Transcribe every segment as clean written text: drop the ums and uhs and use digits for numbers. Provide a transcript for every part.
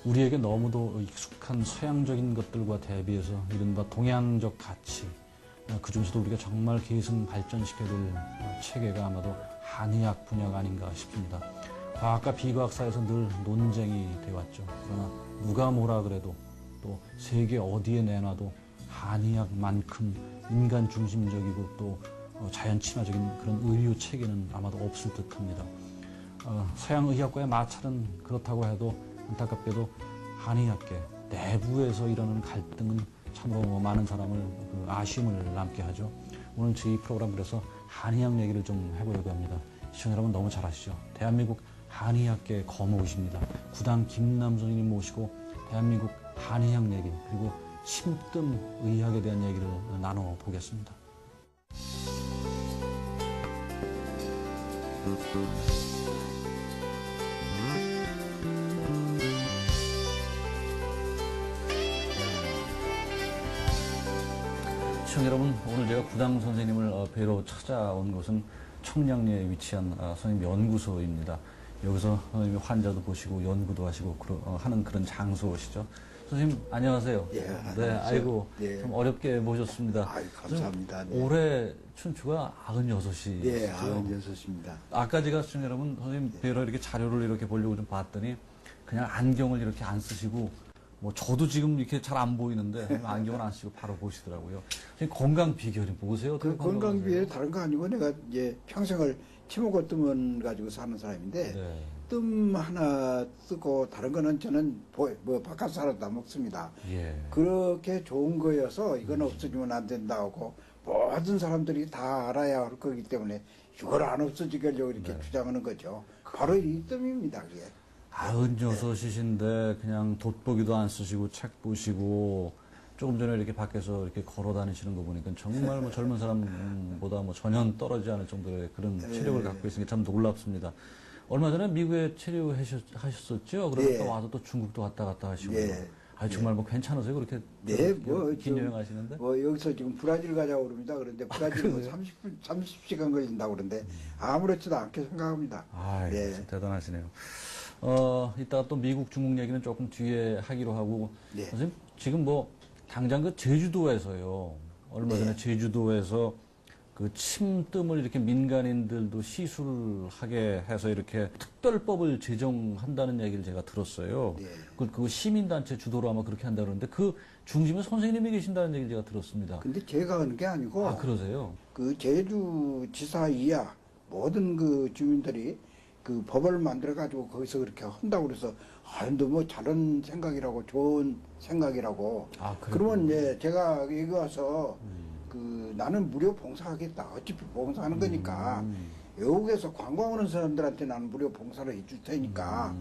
우리에게 너무도 익숙한 서양적인 것들과 대비해서 이른바 동양적 가치, 그중에서도 우리가 정말 계승 발전시켜야 될 체계가 아마도 한의학 분야가 아닌가 싶습니다. 과학과 비과학사에서 늘 논쟁이 되어왔죠. 그러나 누가 뭐라 그래도 또 세계 어디에 내놔도 한의학만큼 인간 중심적이고 또 자연 친화적인 그런 의료 체계는 아마도 없을 듯합니다. 서양 의학과의 마찰은 그렇다고 해도 안타깝게도 한의학계 내부에서 일어나는 갈등은 참으로 많은 사람을 아쉬움을 남게 하죠. 오늘 저희 프로그램 그래서 한의학 얘기를 좀 해보려고 합니다. 시청자 여러분 너무 잘 아시죠? 대한민국 한의학계 거모이십니다. 구당 김남선님 모시고 대한민국 한의학 얘기 그리고 침뜸 의학에 대한 얘기를 나눠보겠습니다. 시청자 여러분, 오늘 제가 구당 선생님을 뵈러 찾아온 곳은 청량리에 위치한 선생님 연구소입니다. 여기서 선생님이 환자도 보시고 연구도 하시고 하는 그런 장소시죠. 선생님 안녕하세요. 예, 네, 아이고 예. 좀 어렵게 모셨습니다. 아이, 감사합니다. 네. 올해 춘추가 96이시죠? 예, 96입니다. 아까 제가 시청자 여러분 선생님 뵈러 이렇게 자료를 이렇게 보려고 좀 봤더니 그냥 안경을 이렇게 안 쓰시고 뭐 저도 지금 이렇게 잘 안 보이는데 안경을 안 쓰시고 바로 보시더라고요. 선생님 건강 비결이 뭐세요? 그 건강 비결이 다른 거 아니고 내가 이제 평생을 치먹고 뜸을 가지고 사는 사람인데 네. 뜸 하나 쓰고 다른 거는 저는 뭐 바깥 사람 다 먹습니다. 예. 그렇게 좋은 거여서 이건 없어지면 안 된다고 모든 사람들이 다 알아야 할 거기 때문에 이걸 안 없어지게 하려고 이렇게 주장하는 거죠. 바로 이 뜸입니다, 그게. 96이신데 그냥 돋보기도 안 쓰시고 책 보시고 조금 전에 이렇게 밖에서 이렇게 걸어 다니시는 거 보니까 정말 뭐 젊은 사람보다 뭐 전혀 떨어지지 않을 정도의 그런 체력을 갖고 있으니 참 놀랍습니다. 얼마 전에 미국에 체류하셨었죠? 그러니까 와서 또 중국도 왔다 갔다 하시고. 아 정말 뭐 괜찮으세요? 그렇게 네, 뭐 긴 여행 하시는데? 뭐 여기서 지금 브라질 가자고 그럽니다. 그런데 브라질 뭐 30시간 걸린다고 그러는데 아무렇지도 않게 생각합니다. 아, 네. 대단하시네요. 이따가 또 미국, 중국 얘기는 조금 뒤에 하기로 하고. 네. 선생님, 지금 뭐, 당장 그 제주도에서요. 얼마 전에 제주도에서 그 침뜸을 이렇게 민간인들도 시술하게 해서 이렇게 특별법을 제정한다는 얘기를 제가 들었어요. 네. 그 시민단체 주도로 아마 그렇게 한다고 그러는데 그 중심에 선생님이 계신다는 얘기를 제가 들었습니다. 근데 제가 하는 게 아니고. 아, 그러세요? 그 제주지사 이하 모든 그 주민들이 그 법을 만들어가지고 거기서 그렇게 한다고 그래서, 너무 잘한 생각이라고, 좋은 생각이라고. 아, 그러면 이제 제가 여기 와서 나는 무료 봉사하겠다. 어차피 봉사하는 거니까. 외국에서 관광 오는 사람들한테 나는 무료 봉사를 해줄 테니까,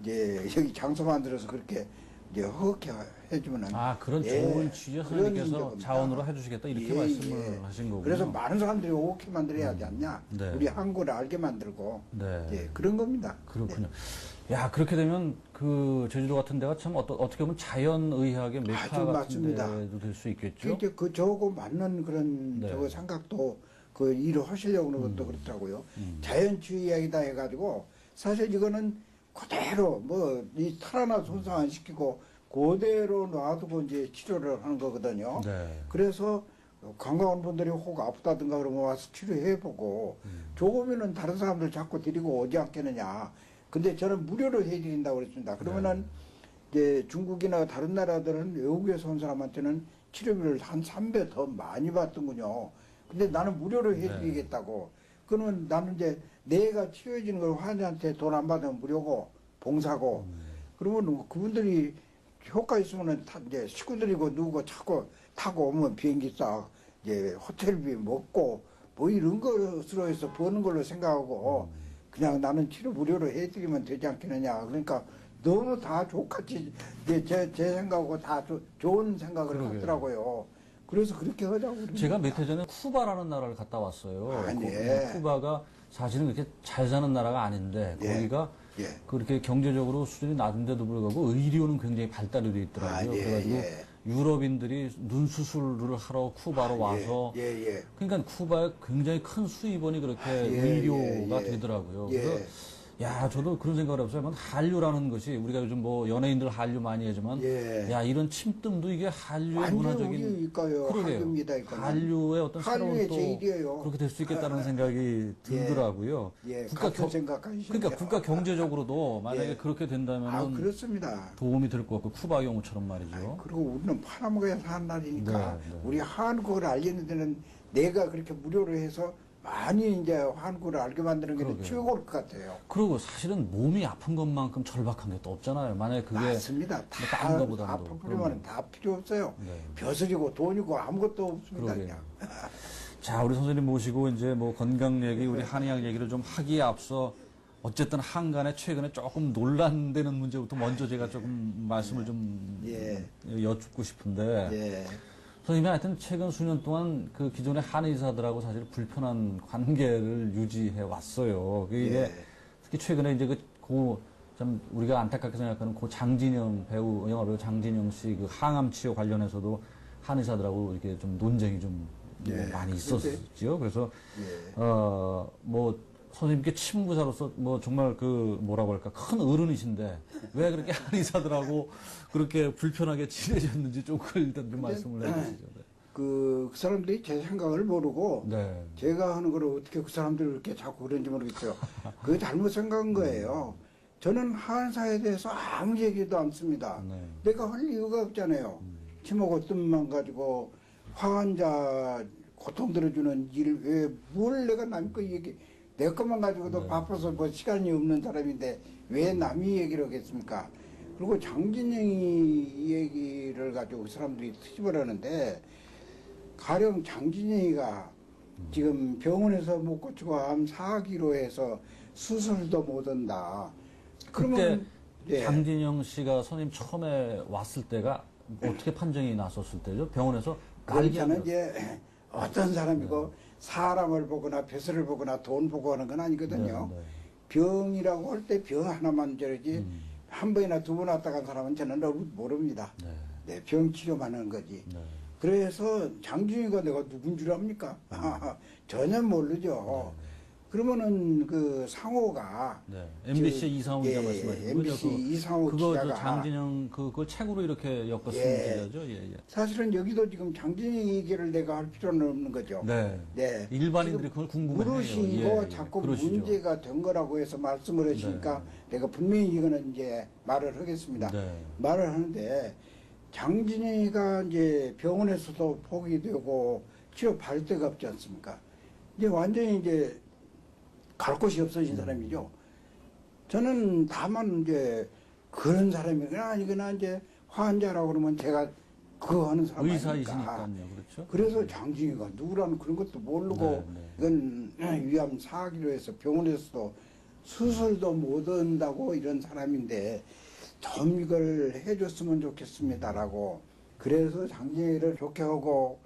이제 여기 장소 만들어서 그렇게 이제 허겁게 해주면은. 아, 그런 좋은 취지의 선생님께서 자원으로 해주시겠다 이렇게 말씀을 하신 거군요. 그래서 많은 사람들이 오게 만들어야 하지 않냐. 네. 우리 한국을 알게 만들고. 네. 예, 그런 겁니다. 그렇군요. 야, 그렇게 되면 그 제주도 같은 데가 참 어떻게 보면 자연의학의 메카 아주 같은 맞습니다. 데도 될 수 있겠죠? 이제 저거 맞는 그런 네. 저거 생각도 그 일을 하시려고 하는 것도 그렇더라고요. 자연주의학이다 해가지고 사실 이거는 그대로 뭐 이 탈 하나 손상 안 시키고 그대로 놔두고 이제 치료를 하는 거거든요. 네. 그래서 관광 온 분들이 혹 아프다든가 그러면 와서 치료해보고 조금이면 다른 사람들 자꾸 데리고 오지 않겠느냐. 근데 저는 무료로 해드린다고 그랬습니다. 그러면은 이제 중국이나 다른 나라들은 외국에서 온 사람한테는 치료비를 한 3배 더 많이 받던군요. 근데 나는 무료로 해드리겠다고. 그러면 나는 이제 내가 치료해주는 걸 환자한테 돈 안 받으면 무료고 봉사고. 그러면 그분들이 효과 있으면은 이제 식구들이고 누구 타고 오면 비행기 싸 이제 호텔비 먹고 뭐 이런 것으로 해서 버는 걸로 생각하고 그냥 나는 치료 무료로 해드리면 되지 않겠느냐. 그러니까 너무 다 똑같이 제 생각하고 다 좋은 생각을 그러게요. 하더라고요. 그래서 그렇게 하자고 그럽니다. 제가 몇 해 전에 쿠바라는 나라를 갔다 왔어요. 아, 네. 쿠바가 사실은 그렇게 잘 사는 나라가 아닌데 예. 거기가 예. 그렇게 경제적으로 수준이 낮은데도 불구하고 의료는 굉장히 발달이 되어 있더라고요. 아, 예, 그래가지고 예. 유럽인들이 눈 수술을 하러 쿠바로 와서 예. 그러니까 쿠바에 굉장히 큰 수입원이 그렇게 예, 의료가 예. 되더라고요. 예. 그래서 야, 저도 그런 생각을 해봤어요. 한류라는 것이 우리가 요즘 뭐 연예인들 한류 많이 하지만 예. 야, 이런 침뜸도 이게 한류의 완전 문화적인 우리일까요? 그러게요. 한류입니다. 이거는. 한류의 어떤 새로운 한류의 또 제일이에요. 그렇게 될 수 있겠다는 생각이 들더라고요. 예, 국가 같은 생각하시죠. 그러니까 국가 경제적으로도 만약에 예. 그렇게 된다면 아, 그렇습니다. 도움이 될 것 같고 쿠바 경우처럼 말이죠. 그리고 우리는 팔아먹어야 사는 나라니까 네, 네. 우리 한국을 알리는 데는 내가 그렇게 무료로 해서 많이 이제 한국을 알게 만드는 게 그러게요. 최고일 것 같아요. 그리고 사실은 몸이 아픈 것만큼 절박한 게 또 없잖아요. 만약에 그게 맞습니다. 뭐 다른 거보다도 아픈 그럼요. 부류만은 다 필요 없어요. 네. 벼슬이고 돈이고 아무것도 없습니다. 그러게요. 그냥. 자, 우리 선생님 모시고 이제 뭐 건강 얘기, 우리 한의학 얘기를 좀 하기에 앞서 어쨌든 한간에 최근에 조금 논란되는 문제부터 먼저 제가 조금 말씀을 좀 예. 여쭙고 싶은데 예. 선생님이 하여튼 최근 수년 동안 그 기존의 한의사들하고 사실 불편한 관계를 유지해 왔어요. 이게 예. 특히 최근에 이제 참 우리가 안타깝게 생각하는 고 장진영 배우, 영화 배우 장진영 씨 그 항암 치료 관련해서도 한의사들하고 이렇게 좀 논쟁이 좀 예. 많이 있었죠. 그래서 예. 뭐 선생님께 친구사로서 뭐 정말 그 뭐라고 할까 큰 어른이신데 왜 그렇게 한의사들하고 그렇게 불편하게 지내셨는지 좀 그걸 일단 좀 말씀을 해주시죠. 네. 그 사람들이 제 생각을 모르고 네. 제가 하는 걸 어떻게 그 사람들이 그렇게 자꾸 그런지 모르겠어요. 그게 잘못 생각한 거예요. 저는 한의사에 대해서 아무 얘기도 않습니다. 네. 내가 할 이유가 없잖아요. 치모고 뜸만 가지고 환자 고통 들어주는 일 왜 뭘 내가 남의 거 얘기 내 것만 가지고도 네. 바빠서 뭐 시간이 없는 사람인데 왜 남이 얘기를 하겠습니까? 그리고 장진영이 이 얘기를 가지고 그 사람들이 트집을 하는데 가령 장진영이가 지금 병원에서 못 고치고 암 사기로 해서 수술도 못 한다. 그때 예. 장진영 씨가 선생님 처음에 왔을 때가 어떻게 판정이 났었을 때죠? 병원에서 그러니까는 이제 어떤 사람이고 사람을 보거나 벼슬을 보거나 돈 보고 하는 건 아니거든요. 네, 네. 병이라고 할 때 병 하나만 저러지 한 번이나 두 번 왔다 간 사람은 저는 모릅니다. 네. 네, 병 치료만 하는 거지. 네. 그래서 장준이가 내가 누군 줄 압니까? 전혀 모르죠. 그러면은 그 상호가 네. MBC 이상호 기자 말씀하시는 거죠? MBC 이상호 그거 저 기자가 장진영 그걸 책으로 이렇게 엮어 쓴 예. 기자죠? 예, 예. 사실은 여기도 지금 장진영 얘기를 내가 할 필요는 없는 거죠. 네. 네. 일반인들이 그걸 궁금해해요. 물으시고 예, 자꾸 그러시죠. 문제가 된 거라고 해서 말씀을 하시니까 내가 분명히 이거는 이제 말을 하겠습니다. 네. 말을 하는데 장진영이가 이제 병원에서도 포기되고 치료받을 데가 없지 않습니까? 이제 완전히 이제 갈 곳이 없어진 사람이죠. 저는 다만 이제 그런 사람이거나 아니거나 이제 환자라고 그러면 제가 그거 하는 사람 아닙니까? 의사이시니까요. 그렇죠? 그래서 장진이가 누구라는 그런 것도 모르고 이건 위암 사기로 해서 병원에서도 수술도 못 한다고 이런 사람인데 좀 이걸 해줬으면 좋겠습니다라고 그래서 장진이를 좋게 하고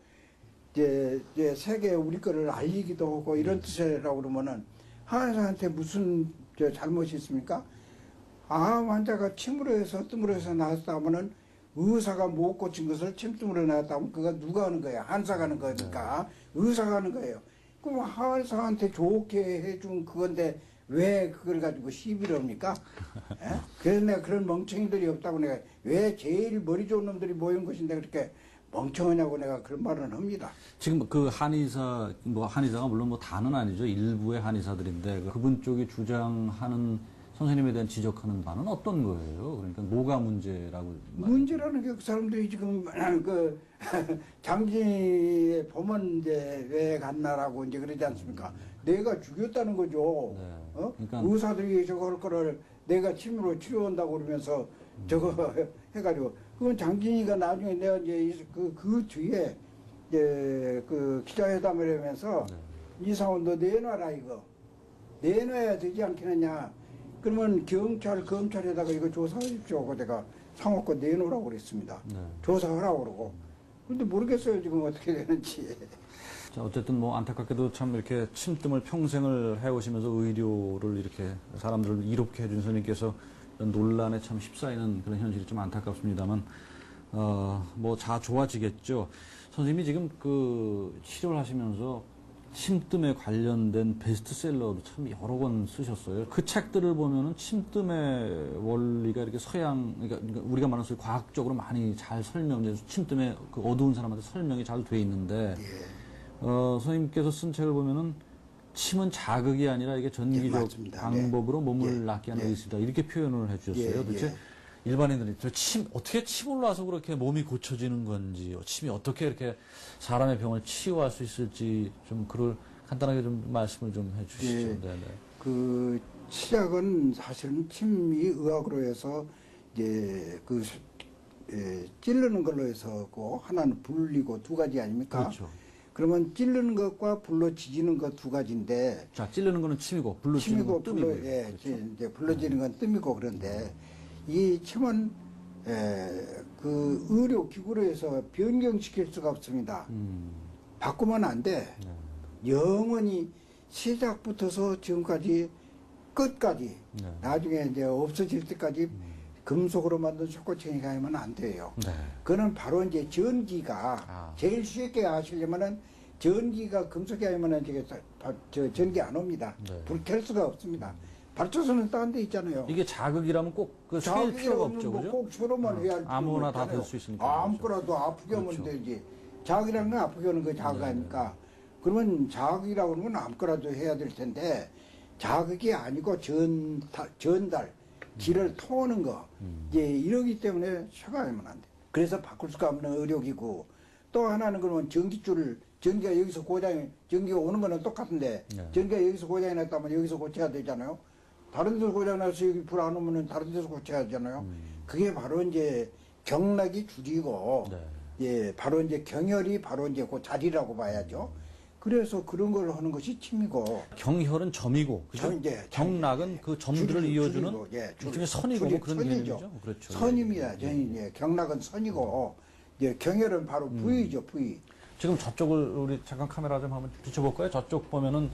이제 세계에 우리 거를 알리기도 하고 이런 뜻이라고 그러면은 한의사한테 무슨 잘못이 있습니까? 암 환자가 침으로 해서 뜸으로 해서 나왔다 하면은 의사가 못 고친 것을 침뜸으로 나왔다 하면 그거 누가 하는 거예요? 한의사가 하는 거니까 의사가 하는 거예요. 그럼 한의사한테 좋게 해준 그건데 왜 그걸 가지고 시비를 합니까? 예? 그래서 내가 그런 멍청이들이 없다고 내가 왜 제일 머리 좋은 놈들이 모인 것인데 그렇게 멍청하냐고 내가 그런 말은 합니다. 지금 그 한의사, 뭐 한의사가 물론 뭐 다는 아니죠. 일부의 한의사들인데 그분 쪽이 주장하는 선생님에 대한 지적하는 바는 어떤 거예요? 그러니까 뭐가 문제라고? 문제라는 게 그 사람들이 지금 그 장진이 보면 이제 왜 갔나라고 이제 그러지 않습니까? 내가 죽였다는 거죠. 네. 어? 그러니까 의사들이 저거 할 거를 내가 침으로 치료한다고 그러면서 저거 해가지고 그건 장진이가 나중에 내가 이제 그 뒤에 이제 그 기자회담을 하면서 이상원 너 내놔라 이거 내놔야 되지 않겠느냐. 그러면 경찰, 검찰에다가 이거 조사하십시오 하고 내가 상호권 내놓으라고 그랬습니다. 네. 조사하라고 그러고. 근데 모르겠어요, 지금 어떻게 되는지. 자, 어쨌든 뭐 안타깝게도 참 이렇게 침뜸을 평생을 해오시면서 의료를 이렇게 사람들을 이롭게 해준 선생님께서 이런 논란에 참 휩싸이는 그런 현실이 좀 안타깝습니다만, 뭐 좋아지겠죠. 선생님이 지금 그 치료를 하시면서 침뜸에 관련된 베스트셀러도 참 여러 권 쓰셨어요. 그 책들을 보면은 침뜸의 원리가 이렇게 그러니까 우리가 말하는 소위 과학적으로 많이 잘 설명돼서 침뜸의 그 어두운 사람한테 설명이 잘 돼 있는데, 선생님께서 쓴 책을 보면은 침은 자극이 아니라 이게 전기적 방법으로 몸을 낫게 하는 의식이다. 이렇게 표현을 해주셨어요. 도대체 일반인들이 어떻게 침 올라와서 그렇게 몸이 고쳐지는 건지, 침이 어떻게 이렇게 사람의 병을 치유할 수 있을지 좀 그걸 간단하게 좀 말씀을 좀 해주시죠. 네네. 그 치약은 사실은 침이 의학으로 해서 이제 찌르는 걸로 해서 그 하나는 불리고 두 가지 아닙니까? 그렇죠. 그러면 찌르는 것과 불로 지지는 것 두 가지인데. 자, 찌르는 거는 침이고 불로 지는 건 뜸이고. 그렇죠. 이제 불로 지는 건 뜸이고 그런데 이 침은 그 의료 기구로 해서 변경시킬 수가 없습니다. 바꾸면 안 돼. 영원히 시작부터서 지금까지 끝까지 나중에 이제 없어질 때까지 금속으로 만든 촉구청이 가면 안 돼요. 그거는 바로 이제 전기가 제일 쉽게 하시려면은 전기가 금속이 아니면은 저 전기 안 옵니다. 불 켤 수가 없습니다. 발전소는 딴 데 있잖아요. 이게 자극이라면 꼭그 쉴 필요가 없죠, 그죠? 꼭 주로만 해야 할 아무거나 다 될 수 있으니까. 아무거나도 아프게 하면 그렇죠. 되지. 자극이라는 건 아프게 하는 거 자극 아니까. 그러면 자극이라고 하는 건 아무거나도 해야 될 텐데 자극이 아니고 전달, 기를 통하는 거. 이제 이러기 때문에 쇠가하면 안 돼. 그래서 바꿀 수가 없는 의료기구. 또 하나는 그러면 전기가 여기서 전기가 오는 거는 똑같은데 전기가 여기서 고장이 났다면 여기서 고쳐야 되잖아요. 다른 데서 고장 나서 여기 불 안 오면은 다른 데서 고쳐야 하잖아요. 그게 바로 이제 경락이 줄이고, 바로 이제 경혈이 바로 이제 그 자리라고 봐야죠. 그래서 그런 걸 하는 것이 침이고. 경혈은 점이고, 그죠? 경락은 그 점들을 이어주는 일종의 선이고 뭐 그런 개념이죠. 그렇죠. 선입니다. 경락은 선이고, 경혈은 바로 부위죠, 부위. 지금 저쪽을 우리 잠깐 카메라 좀 한번 비춰볼까요? 저쪽 보면은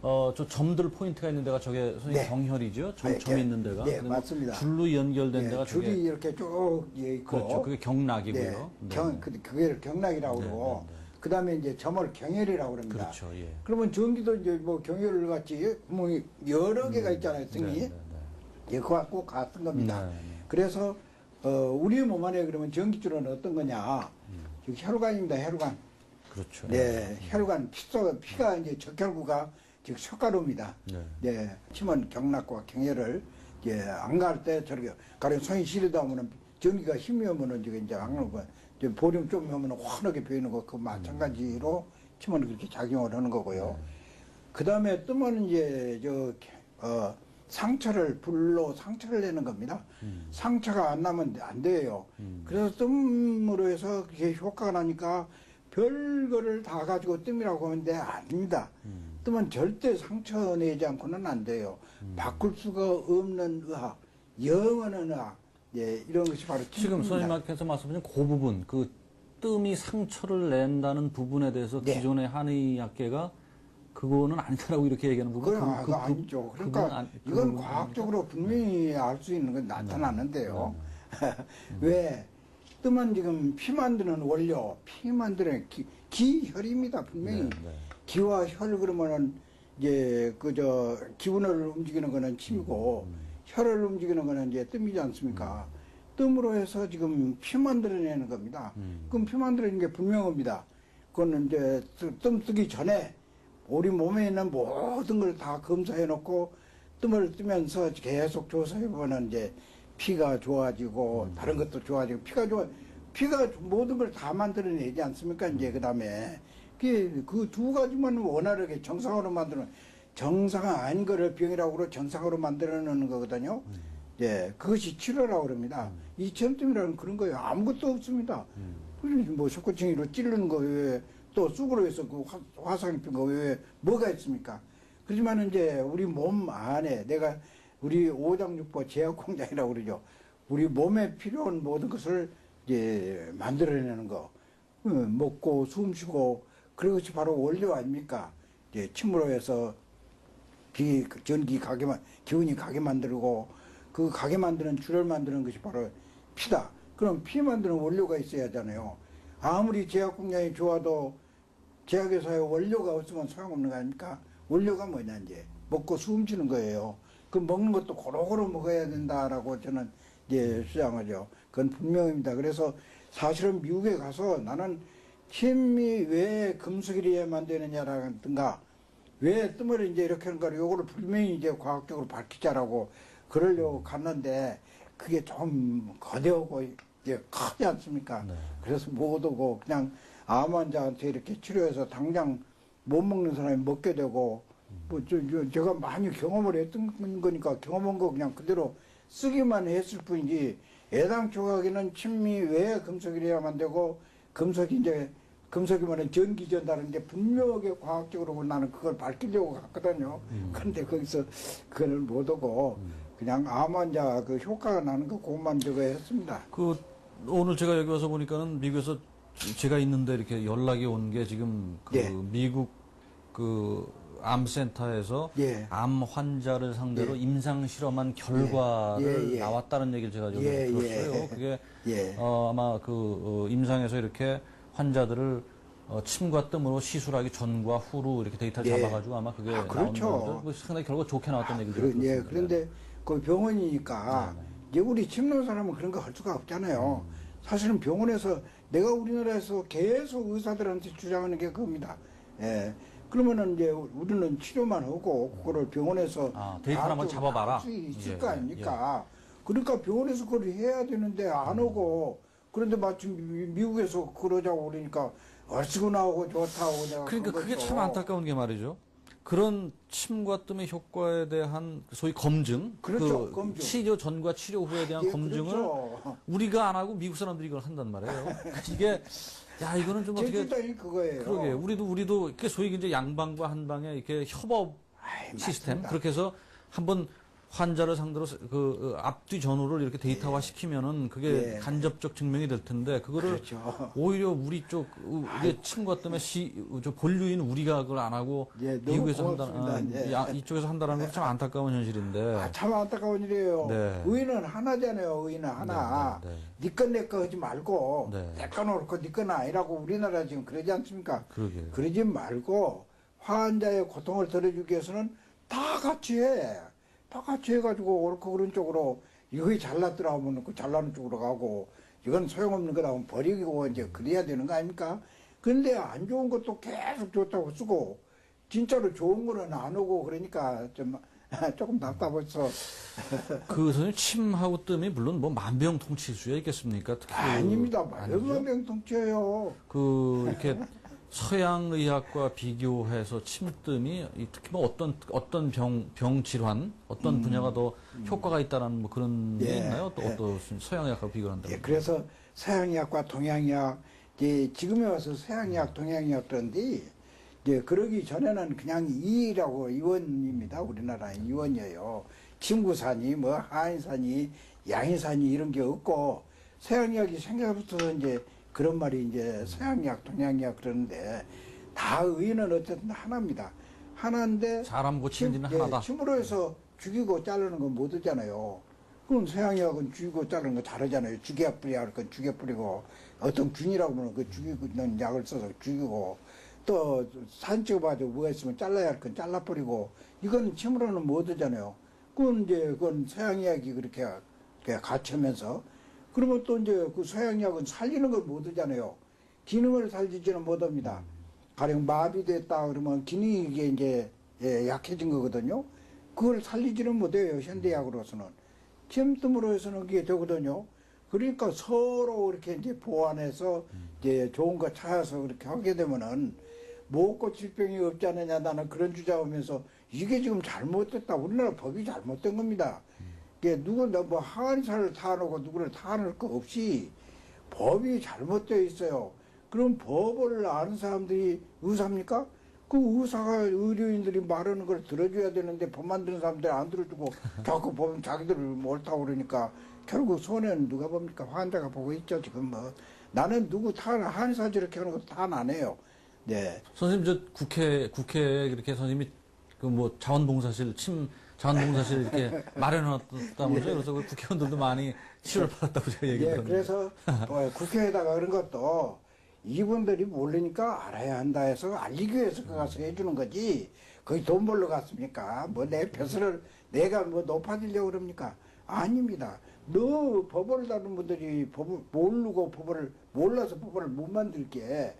저 점들 포인트가 있는 데가 저게 선생님 경혈이죠? 점이 있는 데가. 네, 맞습니다. 줄로 연결된 데가 줄이 저게 이렇게 쭉 있고. 그렇죠. 그게 경락이고요. 그게 경락이라고 그러고. 그 다음에 이제 점을 경혈이라고 그럽니다. 그렇죠. 예. 그러면 전기도 이제 뭐 경혈 같이 구멍이 여러 개가 있잖아요, 등이. 그거 꼭 같은 겁니다. 그래서 우리 몸 안에 그러면 전기줄은 어떤 거냐? 혈관입니다, 혈관. 그렇죠. 혈관, 피가 이제 적혈구가 즉 쇳가루입니다. 침은 경락과 경혈을 안 갈 때 저렇게 가령 손이 시리다 보면 전기가 힘이 오면은 이제 안 가고 보름 좀 오면은 환하게 보이는 거 그 마찬가지로 침은 그렇게 작용을 하는 거고요. 그 다음에 뜸은 이제 상처를 불로 상처를 내는 겁니다. 상처가 안 나면 안 돼요. 그래서 뜸으로 해서 그게 효과가 나니까 별거를 다 가지고 뜸이라고 하면 아닙니다. 뜸은 절대 상처 내지 않고는 안 돼요. 바꿀 수가 없는 의학, 영원한 의학, 이런 것이 바로 지금 선생님께서 말씀하신 그 부분, 그 뜸이 상처를 낸다는 부분에 대해서 기존의 한의학계가 그거는 아니다라고 이렇게 얘기하는 부분. 그건 아니죠. 그러니까 이건 과학적으로 분명히 알 수 있는 건 나타나는데요. 왜? 뜸은 지금 피 만드는 원료, 피 만드는 기혈입니다. 분명히. 기와 혈 그러면은 이제 기운을 움직이는 거는 침이고 혈을 움직이는 거는 이제 뜸이지 않습니까? 뜸으로 해서 지금 피 만들어내는 겁니다. 그럼 피 만들어내는 게 분명합니다. 그거는 이제 뜸 뜨기 전에 우리 몸에 있는 모든 걸 다 검사해 놓고 뜸을 뜨면서 계속 조사해 보면 이제 피가 좋아지고 다른 것도 좋아지고 피가 모든 걸 다 만들어내지 않습니까? 이제 그 다음에 그 두 가지만 원활하게 정상으로 만드는 정상 아닌 거를 병이라고 그러고 정상으로 만들어내는 거거든요. 그것이 치료라고 그럽니다. 이 체험증이라는 그런 거예요. 아무것도 없습니다. 뭐 촉구청이로 찌르는 거 외에 또 쑥으로 해서 그 화상 입힌 거 외에 뭐가 있습니까? 그렇지만 이제 우리 몸 안에 우리 오장육부 제약공장이라고 그러죠. 우리 몸에 필요한 모든 것을 이제 만들어내는 거. 먹고 숨 쉬고 그런 것이 바로 원료 아닙니까? 이제 침으로 해서 전기 기운이 가게 만들고 그 가게 만드는 줄을 만드는 것이 바로 피다. 그럼 피 만드는 원료가 있어야 하잖아요. 아무리 제약공장이 좋아도 제약회사에 원료가 없으면 소용없는 거 아닙니까? 원료가 뭐냐 이제 먹고 숨쉬는 거예요. 그 먹는 것도 고루고루 먹어야 된다라고 저는 이제 주장하죠. 그건 분명합니다. 그래서 사실은 미국에 가서 나는 침이 왜 금속이래야만 되느냐라든가 왜 뜸을 이제 이렇게 하는 거를 요거를 분명히 이제 과학적으로 밝히자라고 그러려고 갔는데 그게 좀 거대하고 이제 크지 않습니까? 네. 그래서 못 오고 그냥 암 환자한테 이렇게 치료해서 당장 못 먹는 사람이 먹게 되고 제가 많이 경험을 했던 거니까 경험한 거 그냥 그대로 쓰기만 했을 뿐이지 애당초 가기는 침이 왜 금속이래야만 되고 금속이면 전기 전달하는데 분명하게 과학적으로 나는 그걸 밝히려고 갔거든요. 그런데 거기서 그걸 못 오고 그냥 암 환자 그 효과가 나는 거 그것만 저거 했습니다. 오늘 제가 여기 와서 보니까는 미국에서 제가 있는데 이렇게 연락이 온 게 지금 예. 미국 암센터에서 예. 암 환자를 상대로 예. 임상 실험한 결과를 예, 예. 나왔다는 얘기를 제가 좀 예, 들었어요. 예. 그게 예. 아마 임상에서 이렇게 환자들을 침과 뜸으로 시술하기 전과 후로 이렇게 데이터를 예. 잡아가지고 아마 그게 그렇죠. 나오는데 상당히 결과 좋게 나왔던 얘기를 들었습니다. 예, 그런데 그 병원이니까 이제 우리 침 놓은 사람은 그런 거 할 수가 없잖아요. 사실은 병원에서 내가 우리나라에서 계속 의사들한테 주장하는 게 그겁니다. 예. 그러면은 이제 우리는 치료만 하고 그거를 병원에서 데이터를 한번 잡아봐라. 할수 있을 예, 거 아닙니까? 그러니까 병원에서 그걸 해야 되는데 안 오고 그런데 마침 미국에서 그러자고 그러니까 얼씨구 나오고 좋다고 내가 그러니까 그런 그게 거죠. 참 안타까운 게 말이죠. 그런 침과 뜸의 효과에 대한 소위 검증, 그렇죠, 검증. 치료 전과 치료 후에 대한 예, 검증을 그렇죠. 우리가 안 하고 미국 사람들이 이걸 한단 말이에요. 이게 야 이거는 좀 어떻게 제주당이 그거예요. 그러게 우리도 이렇게 소위 이제 양방과 한방의 이렇게 협업 시스템 맞습니다. 그렇게 해서 한번 환자를 상대로 앞뒤 전후를 이렇게 데이터화 시키면은 그게 예. 간접적 증명이 될 텐데 그거를 그렇죠. 오히려 우리 쪽 이게 침과 때문에 저 본류인 우리가 그걸 안 하고 예, 너무 미국에서 고맙습니다. 한다 예. 이쪽에서 한다는 건 참 안타까운 현실인데 참 안타까운 일이에요. 네. 의인은 하나잖아요. 의인은 하나. 네, 네, 네. 니꺼 내꺼 하지 말고 네. 내꺼 놓고 니꺼는 아니라고 우리나라 지금 그러지 않습니까? 그러게 그러지 말고 환자의 고통을 덜어주기 위해서는 다 같이 해. 다 같이 해가지고 옳고 그런 쪽으로 이거 잘났더라 하면 그 잘나는 쪽으로 가고 이건 소용없는 거다 하면 버리고 이제 그래야 되는 거 아닙니까? 근데 안 좋은 것도 계속 좋다고 쓰고 진짜로 좋은 거는 안 오고 그러니까 좀 조금 답답해서 선생님 침하고 뜸이 물론 뭐 만병통치일 있겠습니까? 특히 아닙니다. 아니죠? 만병통치예요. 이렇게 서양 의학과 비교해서 침뜸이 특히 뭐 어떤 병 질환, 어떤 분야가 더 효과가 있다라는 뭐 그런 게 예, 있나요? 또 예. 어떤 서양 의학과 비교한다면? 예, 그래서 서양의학과 동양의학 이제 지금에 와서 서양의학, 동양의학 그런데 이제 그러기 전에는 그냥 이라고 이원입니다. 우리나라 이원이에요. 친구산이 뭐 한의산이 양의산이 이런 게 없고 서양의학이 생겨부터 이제 그런 말이 이제 서양의학, 동양의학 그러는데 다 의는 어쨌든 하나입니다. 하나인데 사람 고치는 일은 예, 하나다. 침으로 해서 죽이고 자르는 건 못 하잖아요. 그럼 서양의학은 죽이고 자르는 거 잘하잖아요. 죽여 뿌리야 할 건 죽여 뿌리고 어떤 균이라고 하면 그 죽이는 약을 써서 죽이고 또 사진 찍어봐도 뭐가 있으면 잘라야 할 건 잘라 뿌리고 이건 침으로는 못 하잖아요. 그건 서양의학이 그렇게 같이 하면서 그러면 또 이제 그 서양약은 살리는 걸 못 하잖아요. 기능을 살리지는 못합니다. 가령 마비됐다 그러면 기능이 이제 약해진 거거든요. 그걸 살리지는 못해요. 현대약으로서는. 침뜸으로 해서는 그게 되거든요. 그러니까 서로 이렇게 이제 보완해서 이제 좋은 거 찾아서 그렇게 하게 되면은 못 고칠 병이 없지 않느냐 나는 그런 주장하면서 이게 지금 잘못됐다. 우리나라 법이 잘못된 겁니다. 누구나 뭐 한의사를 타놓고 누구를 타놓을 거 없이 법이 잘못되어 있어요. 그럼 법을 아는 사람들이 의사입니까? 그 의사가 의료인들이 말하는 걸 들어줘야 되는데 법 만드는 사람들이 안 들어주고 자꾸 보면 자기들을 옳다고 그러니까 결국 손해는 누가 봅니까? 환자가 보고 있죠. 지금 뭐 나는 누구 한의사 저렇게 하는 거 다 안 해요. 네. 선생님 저 국회에 이렇게 선생님이 그 뭐 자원봉사실 이렇게 마련해놨다면서요? 그래서 그 국회의원들도 많이 치료를 받았다고 제가 예, 얘기했거든요. 그래서 국회에다가 그런 것도 이분들이 모르니까 알아야 한다 해서 알리기 위해서 가서 해주는 거지. 거기 돈 벌러 갔습니까? 뭐 내 벼슬을 내가 뭐 높아지려고 그럽니까? 아닙니다. 너 법을 다루는 분들이 법을 모르고 법을 몰라서 법을 못 만들게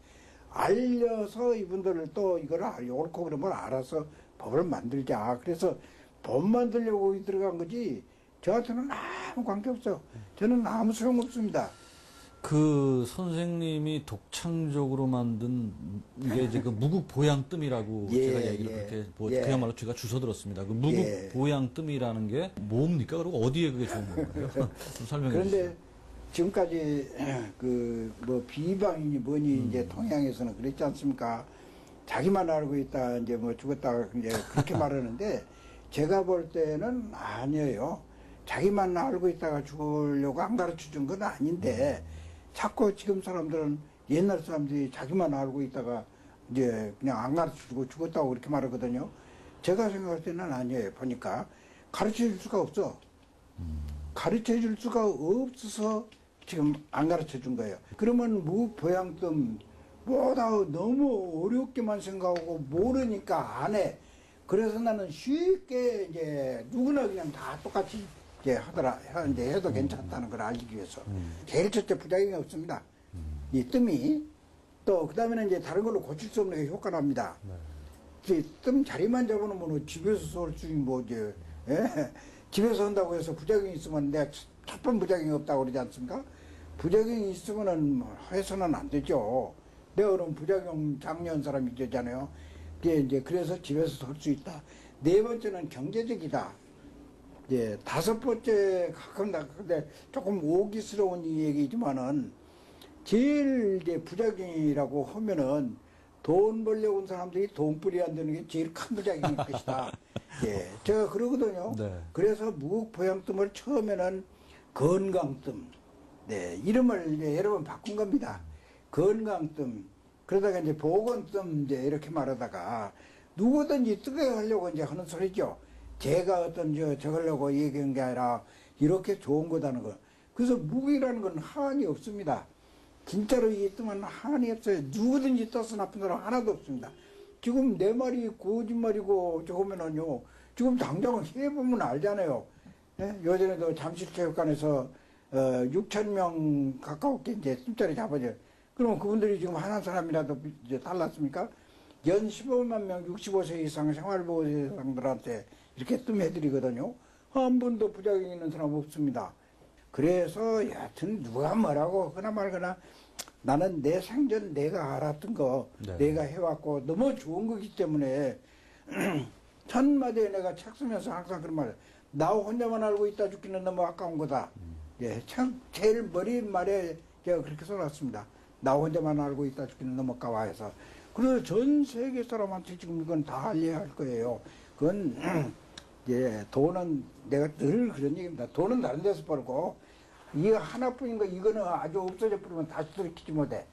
알려서 이분들을 또 이걸 옳고 그런 걸 알아서 법을 만들자. 그래서 법 만들려고 들어간 거지. 저한테는 아무 관계 없어. 저는 아무 소용 없습니다. 그 선생님이 독창적으로 만든 이게 이제 그 무국 보양뜸이라고 예, 제가 얘기를 예, 그렇게 예. 그야말로 제가 주워 들었습니다. 그 무국 예. 보양뜸이라는 게 뭡니까? 그리고 어디에 그게 좋은 건가요? 좀 설명해 주세요. 그런데 지금까지 그 뭐 비방이니 뭐니 이제 동양에서는 그랬지 않습니까? 자기만 알고 있다 이제 뭐 죽었다 이제 그렇게 말하는데 제가 볼 때는 아니에요. 자기만 알고 있다가 죽으려고 안 가르쳐 준 건 아닌데 자꾸 지금 사람들은 옛날 사람들이 자기만 알고 있다가 이제 그냥 안 가르쳐 주고 죽었다고 그렇게 말하거든요. 제가 생각할 때는 아니에요. 보니까 가르쳐 줄 수가 없어. 가르쳐 줄 수가 없어서 지금 안 가르쳐 준 거예요. 그러면 무보양뜸 뭐다 너무 어렵게만 생각하고 모르니까 안 해. 그래서 나는 쉽게 이제 누구나 그냥 다 똑같이 이제 하더라. 이제 해도 괜찮다는 걸 알리기 위해서. 제일 첫째 부작용이 없습니다. 이 뜸이 또 그다음에는 이제 다른 걸로 고칠 수 없는 게 효과납니다. 뜸 자리만 잡아놓으면 집에서 쏠 수 있는 뭐 이제 예? 집에서 한다고 해서 부작용이 있으면 내가 첫 번 부작용이 없다고 그러지 않습니까? 부작용이 있으면은 해서는 안 되죠. 내가 그럼 부작용 장려한 사람이 되잖아요. 그게 이제 그래서 집에서 설 수 있다. 네 번째는 경제적이다. 예, 다섯 번째 근데 조금 오기스러운 이 얘기지만은 제일 이제 부작용이라고 하면은 돈 벌려고 온 사람들이 돈벌이 안 되는 게 제일 큰 부작용일 것이다. 예, 제가 그러거든요. 네. 그래서 무보양뜸을 처음에는 건강뜸, 네, 이름을 이제 여러 번 바꾼 겁니다. 건강뜸. 그러다가 이제 보건뜸 이제 이렇게 말하다가 누구든지 뜨게 하려고 이제 하는 소리죠. 제가 어떤 저걸려고 얘기한 게 아니라 이렇게 좋은 거다는 거. 그래서 무기라는 건 한이 없습니다. 진짜로 이 뜨면 한이 없어요. 누구든지 떠서 나쁜 사람 하나도 없습니다. 지금 내 말이 거짓말이고 저거면은요. 지금 당장 해보면 알잖아요. 예? 요전에도 잠실체육관에서 6,000명 가까웠게 이제 뜸자리 잡아줘요. 그러면 그분들이 지금 한 사람이라도 이제 달랐습니까? 연 15만 명 65세 이상 생활보호대상들한테 이렇게 뜸해드리거든요. 한 번도 부작용 있는 사람 없습니다. 그래서 여하튼 누가 뭐라고 하거나 말거나 나는 내 생전 내가 알았던 거 네. 내가 해왔고 너무 좋은 거기 때문에 천마디에 내가 책 쓰면서 항상 그런 말을 나 혼자만 알고 있다 죽기는 너무 아까운 거다. 예, 참 제일 머리 말에 제가 그렇게 써놨습니다. 나 혼자만 알고 있다 죽기는 너무 아까워 해서. 그래서 전 세계 사람한테 지금 이건 다 알려야 할 거예요. 그건 예, 돈은 내가 늘 그런 얘기입니다. 돈은 다른 데서 벌고 이거 하나뿐인 거 이거는 아주 없어져 버리면 다시 돌이키지 못해.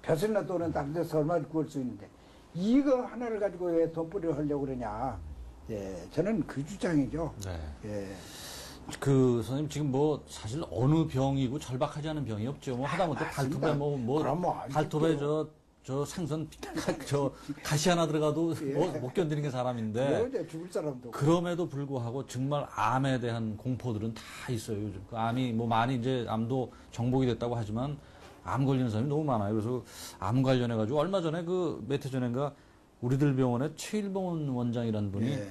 벼슬이나 돈은 다른 데서 얼마나 구할 수 있는데 이거 하나를 가지고 왜 돈벌이를 하려고 그러냐. 예, 저는 그 주장이죠. 네. 예. 그 선생님 지금 뭐 사실 어느 병이고 절박하지 않은 병이 없죠. 뭐 하다못해 맞습니다. 발톱에 뭐 그럼 뭐 알겠죠. 발톱에 저 생선 저 가시 하나 들어가도 예. 못 견디는 게 사람인데 이제 죽을 사람도 없고. 그럼에도 불구하고 정말 암에 대한 공포들은 다 있어요. 요즘 그 암이 뭐 많이 이제 암도 정복이 됐다고 하지만 암 걸리는 사람이 너무 많아요. 그래서 암 관련해 가지고 얼마 전에 그 몇 해 전인가 우리들 병원에 최일봉 원장이라는 분이 예.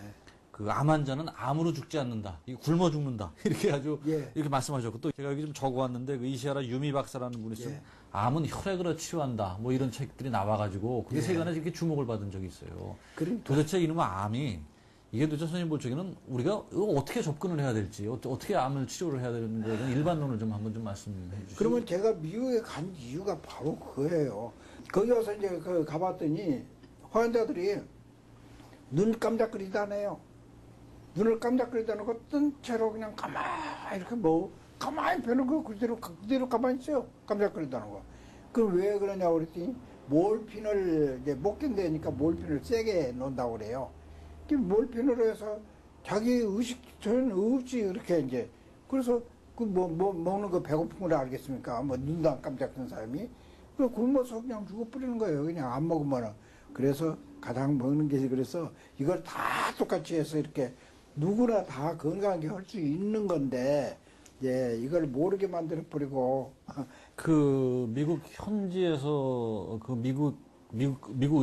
그 암 환자는 암으로 죽지 않는다. 이 굶어 죽는다. 이렇게 아주 예. 이렇게 말씀하셨고 또 제가 여기 좀 적어왔는데 그 이시아라 유미 박사라는 분이 쓴 예. 암은 혈액으로 치유한다. 뭐 이런 책들이 나와가지고 그게 예. 세간에 이렇게 주목을 받은 적이 있어요. 그러니까. 도대체 이놈의 암이 이게 도대체 선생님 볼 적에는 우리가 이거 어떻게 접근을 해야 될지 어떻게 암을 치료를 해야 되는 거에 대한 일반론을 좀 한번 좀 말씀해 주시죠. 그러면 제가 미국에 간 이유가 바로 그거예요. 거기 와서 이제 그 가봤더니 환자들이 눈 깜짝거리다 네요. 눈을 깜짝거리다 놓고 뜬 채로 그냥 가만히 이렇게 뭐 가만히 펴는 거 그대로 가만히 있어요. 깜짝거리다 놓고. 그럼 왜 그러냐고 그랬더니 몰핀을 이제 못 견디니까 몰핀을 세게 놓는다고 그래요. 그 몰핀으로 해서 자기 의식 전 없이 이렇게 이제 그래서 그 뭐 먹는 거 배고픈 걸 알겠습니까? 뭐 눈도 안 깜짝 뜬 사람이 그 굶어서 그냥 죽어 뿌리는 거예요. 그냥 안 먹으면은. 그래서 가장 먹는 게 그래서 이걸 다 똑같이 해서 이렇게 누구나 다 건강하게 할 수 있는 건데, 예, 이걸 모르게 만들어 버리고. 그 미국 현지에서 그 미국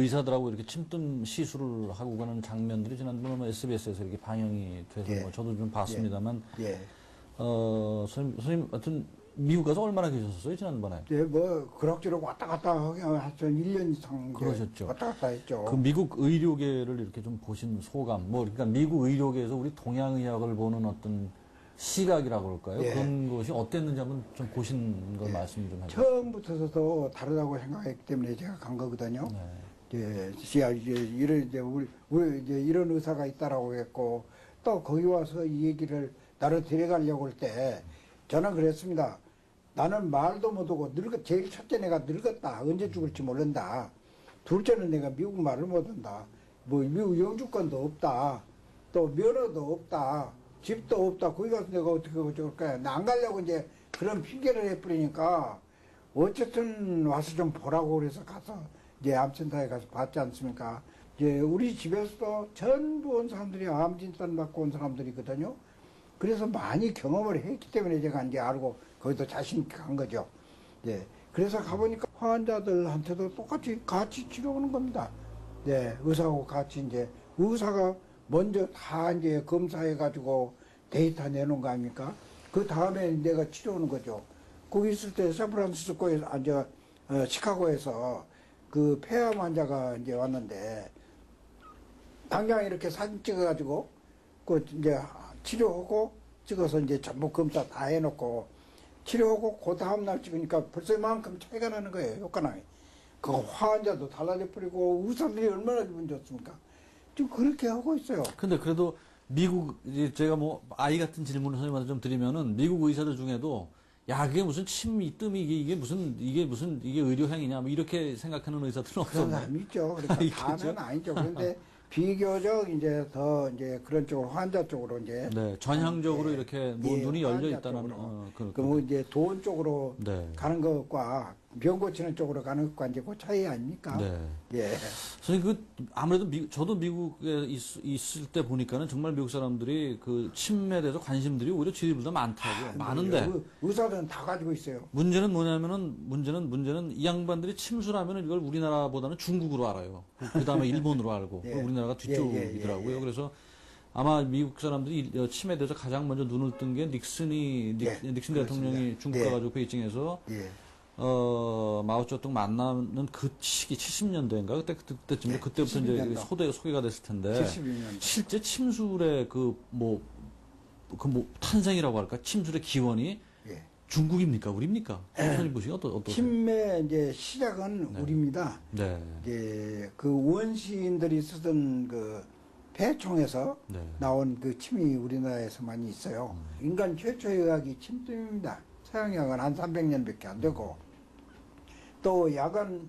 의사들하고 이렇게 침뜸 시술을 하고 가는 장면들이 지난번에 뭐 SBS에서 이렇게 방영이 돼서 예. 뭐 저도 좀 봤습니다만, 예. 선생님, 하여튼 미국 가서 얼마나 계셨어요, 지난번에? 예, 뭐, 그럭저럭 왔다 갔다 하긴 한 1년 이상 이제 그러셨죠. 왔다 갔다 했죠. 그 미국 의료계를 이렇게 좀 보신 소감, 뭐, 그러니까 미국 의료계에서 우리 동양의학을 보는 어떤 시각이라고 할까요? 예. 그런 것이 어땠는지 한번 좀 보신 걸 말씀 좀 해주세요. 처음부터도 다르다고 생각했기 때문에 제가 간 거거든요. 네. 이제 이런 이제 우리 이제 이런 의사가 있다라고 했고 또 거기 와서 이 얘기를 나를 데려가려고 할 때 저는 그랬습니다. 나는 말도 못하고 제일 첫째 내가 늙었다. 언제 죽을지 모른다. 둘째는 내가 미국 말을 못한다. 뭐 미국 영주권도 없다. 또 면허도 없다. 집도 없다. 거기 가서 내가 어떻게 어쩔 거야. 나 안 가려고 이제 그런 핑계를 해버리니까 어쨌든 와서 좀 보라고 그래서 가서 이제 암센터에 가서 봤지 않습니까? 이제 우리 집에서도 전부 온 사람들이 암 진단 받고 온 사람들이거든요. 그래서 많이 경험을 했기 때문에 제가 이제 알고 거기도 자신 있게 간 거죠. 예. 그래서 가보니까 환자들한테도 똑같이 같이 치료하는 겁니다. 네. 의사하고 같이 이제 의사가 먼저 다 이제 검사해가지고 데이터 내놓은 거 아닙니까? 그 다음에 내가 치료하는 거죠. 거기 있을 때 샌프란시스코에서, 시카고에서 그 폐암 환자가 이제 왔는데, 당장 이렇게 사진 찍어가지고, 그 이제 치료하고 찍어서 이제 전부 검사 다 해놓고, 치료하고 그 다음날 찍으니까 벌써 이만큼 차이가 나는 거예요, 효과나. 그 환자도 달라져 버리고, 의사들이 얼마나 기분 좋습니까? 지금 그렇게 하고 있어요. 근데 그래도 미국, 이제 제가 뭐, 아이 같은 질문을 선생님한테 좀 드리면은, 미국 의사들 중에도, 야, 그게 무슨 침이, 뜸이, 이게 의료행위냐, 뭐, 이렇게 생각하는 의사들은 그런 없었나요? 사람 있죠. 그러니까 다는 아니죠. 그런데 비교적 이제 더 이제 그런 쪽으로 환자 쪽으로 이제 네, 전향적으로 예, 이렇게 뭐 예, 눈이 열려 환자 있다는, 쪽으로. 그 이제 돈 쪽으로 네. 가는 것과 병 고치는 쪽으로 가는 것과 이제 그 차이 아닙니까? 네. 예. 선생님, 아무래도 저도 미국에 있을 때 보니까는 정말 미국 사람들이 그 침에 대해서 관심들이 오히려 저희보다 많다고요. 많은데. 의사들은 다 가지고 있어요. 문제는 뭐냐면은, 문제는 이 양반들이 침수라면은 이걸 우리나라보다는 중국으로 알아요. 그 다음에 일본으로 알고. 예. 우리나라가 뒤쪽이더라고요. 예. 그래서 아마 미국 사람들이 침에 대해서 가장 먼저 눈을 뜬 게 닉슨 그렇습니다. 대통령이 중국 예. 가가지고 베이징에서 예. 마오쩌둥 만나는 그 시기 70년대인가 그때쯤 예, 그때부터 이제 70년대. 소개가 됐을 텐데 72년대. 실제 침술의 탄생이라고 할까 침술의 기원이 예. 중국입니까 우리입니까? 선생님 보시기 어떠세요? 침의 이제 시작은 네. 우리입니다. 네. 이제 그 원시인들이 쓰던 그 폐총에서 네. 나온 그 침이 우리나라에서 많이 있어요. 인간 최초의 의학이 침뜸입니다. 서양의학은 한 300년밖에 안 되고 또 약은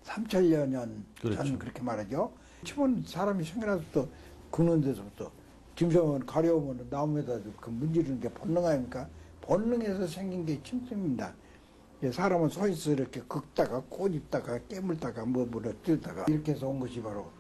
3천여 년 그렇죠. 전 그렇게 말하죠. 침은 사람이 생겨나서부터 굽는 데서부터 지금 가려우면 나무에다 그 문지르는 게 본능 아닙니까? 본능에서 생긴 게 침뜸입니다. 사람은 서 있어 이렇게 긁다가 꽃 입다가 깨물다가 뭐를 뜯다가 이렇게 해서 온 것이 바로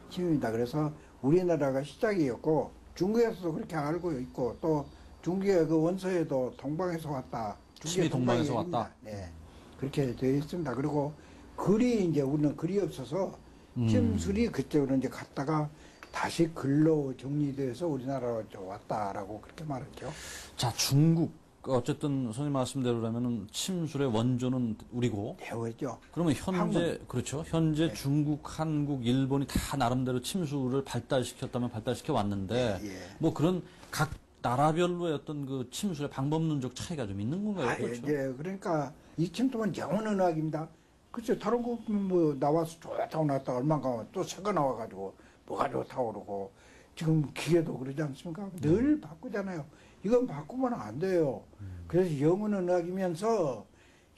침입니다. 그래서 우리나라가 시작이었고 중국에서도 그렇게 알고 있고 또 중국의 그 원서에도 동방에서 왔다. 침이 동방에서 왔다. 네. 그렇게 되어 있습니다. 그리고 글이 이제 우리는 글이 없어서 침술이 그쪽으로 이제 갔다가 다시 글로 정리돼서 우리나라로 왔다라고 그렇게 말했죠. 자 중국 어쨌든 선생님 말씀대로라면은 침술의 원조는 우리고 배웠죠. 그러면 현재 한국. 그렇죠. 현재 네. 중국, 한국, 일본이 다 나름대로 침술을 발달시켰다면 발달시켜 왔는데 예, 예. 뭐 그런 각 나라별로의 어떤 그 침술의 방법론적 차이가 좀 있는 건가요? 그렇죠. 예, 그러니까 이 침통은 영원 의학입니다. 그렇죠. 다른 거 뭐 나와서 좋다고 나왔다 얼마가 또 새거 나와가지고 뭐가 좋다고 그러고 지금 기계도 그러지 않습니까? 늘 바꾸잖아요. 이건 바꾸면 안 돼요. 그래서 영원한 의학이면서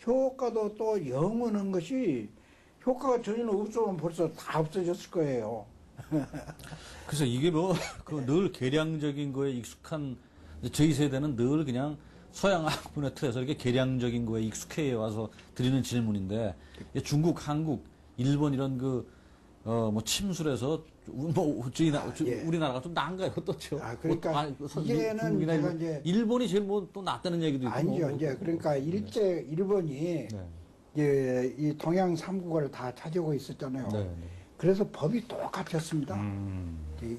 효과도 또 영원한 것이 효과가 전혀 없으면 벌써 다 없어졌을 거예요. 그래서 이게 뭐 그 늘 계량적인 거에 익숙한 저희 세대는 늘 그냥 서양 학문의 틀에서 이렇게 계량적인 거에 익숙해 와서 드리는 질문인데 중국, 한국, 일본 이런 뭐 침술에서 우리나라가 좀 나은가요? 어떻죠? 그러니까 이제는 중국이나 제가 이제 일본이 제일 뭐 또 낫다는 얘기도 있고. 아니죠. 이제 그러니까 일본이 이제 이 동양 삼국을 다 차지하고 있었잖아요. 네. 그래서 법이 똑같았습니다.